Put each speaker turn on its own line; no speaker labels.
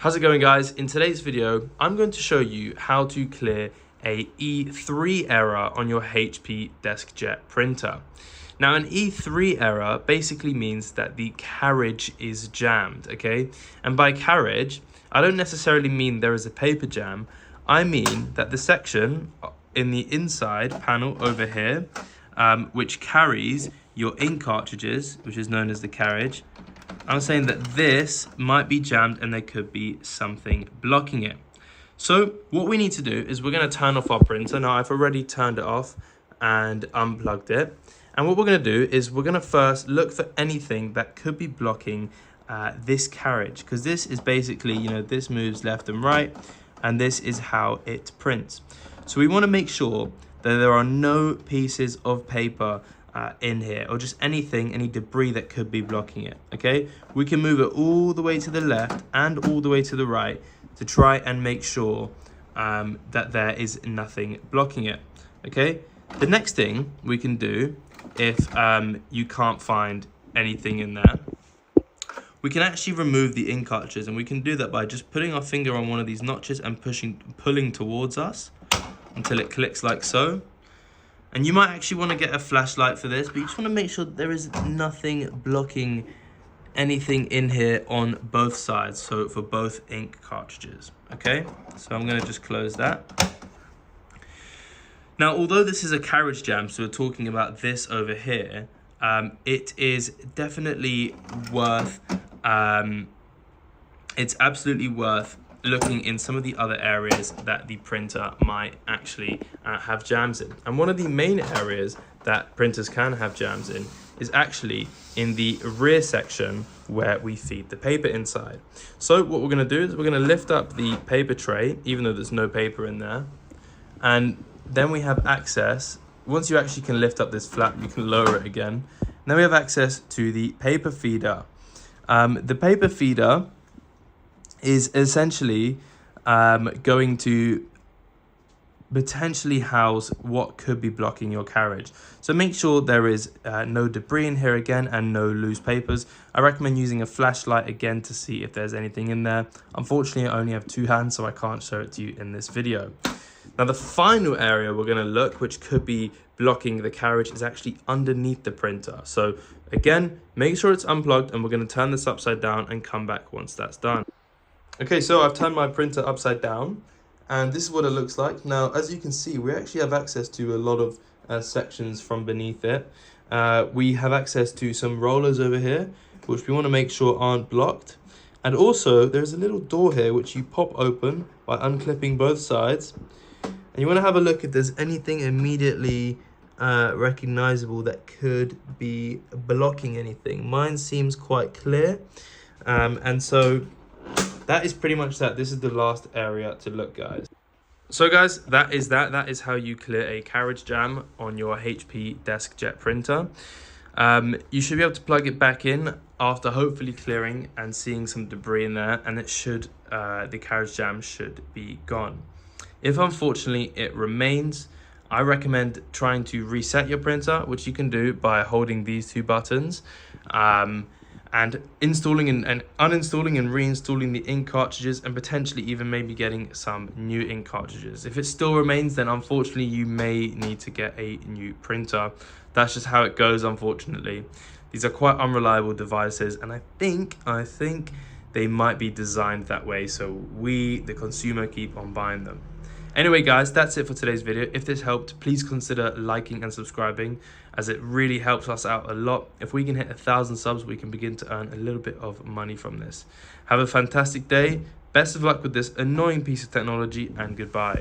How's it going, guys? In today's video, I'm going to show you how to clear a E3 error on your HP Deskjet printer. Now, an E3 error basically means that the carriage is jammed, okay? And by carriage, I don't necessarily mean there is a paper jam. I mean that the section in the inside panel over here, which carries your ink cartridges, which is known as the carriage, I'm saying that this might be jammed and there could be something blocking it. So what we need to do is we're going to turn off our printer. Now, I've already turned it off and unplugged it. And what we're going to do is we're going to first look for anything that could be blocking this carriage, because this is basically, you know, this moves left and right, and this is how it prints. So we want to make sure that there are no pieces of paper in here, or just anything, any debris that could be blocking it. Okay, we can move it all the way to the left and all the way to the right to try and make sure that there is nothing blocking it. Okay, the next thing we can do, if you can't find anything in there, we can actually remove the ink cartridges, and we can do that by just putting our finger on one of these notches and pulling towards us until it clicks like so. And you might actually want to get a flashlight for this, but you just want to make sure that there is nothing blocking anything in here on both sides, so for both ink cartridges. Okay, so I'm going to just close that. Now, although this is a carriage jam, so we're talking about this over here, it is definitely worth, it's absolutely worth looking in some of the other areas that the printer might actually have jams in. And one of the main areas that printers can have jams in is actually in the rear section where we feed the paper inside. So what we're going to do is we're going to lift up the paper tray, even though there's no paper in there, and then we have access. Once you actually can lift up this flap, you can lower it again. And then we have access to the paper feeder. The paper feeder is essentially going to potentially house what could be blocking your carriage. So make sure there is no debris in here again and no loose papers. I recommend using a flashlight again to see if there's anything in there. Unfortunately, I only have two hands, so I can't show it to you in this video. Now, the final area we're going to look, which could be blocking the carriage, is actually underneath the printer. So again, make sure it's unplugged, and we're going to turn this upside down and come back once that's done. Okay, so I've turned my printer upside down, and this is what it looks like. Now, as you can see, we actually have access to a lot of sections from beneath it. We have access to some rollers over here, which we want to make sure aren't blocked. And also, there's a little door here, which you pop open by unclipping both sides. And you want to have a look if there's anything immediately recognizable that could be blocking anything. Mine seems quite clear. And so that is pretty much that. This is the last area to look, guys. So guys, that is how you clear a carriage jam on your HP Deskjet printer. You should be able to plug it back in after hopefully clearing and seeing some debris in there, and it should, the carriage jam should be gone. If unfortunately it remains, I recommend trying to reset your printer, which you can do by holding these two buttons, and installing and uninstalling and reinstalling the ink cartridges, and potentially even maybe getting some new ink cartridges. If it still remains, then unfortunately you may need to get a new printer. That's just how it goes, unfortunately. These are quite unreliable devices, and I think they might be designed that way, so we, the consumer, keep on buying them. Anyway, guys, that's it for today's video. If this helped, please consider liking and subscribing, as it really helps us out a lot. If we can hit 1,000 subs, we can begin to earn a little bit of money from this. Have a fantastic day. Best of luck with this annoying piece of technology, and goodbye.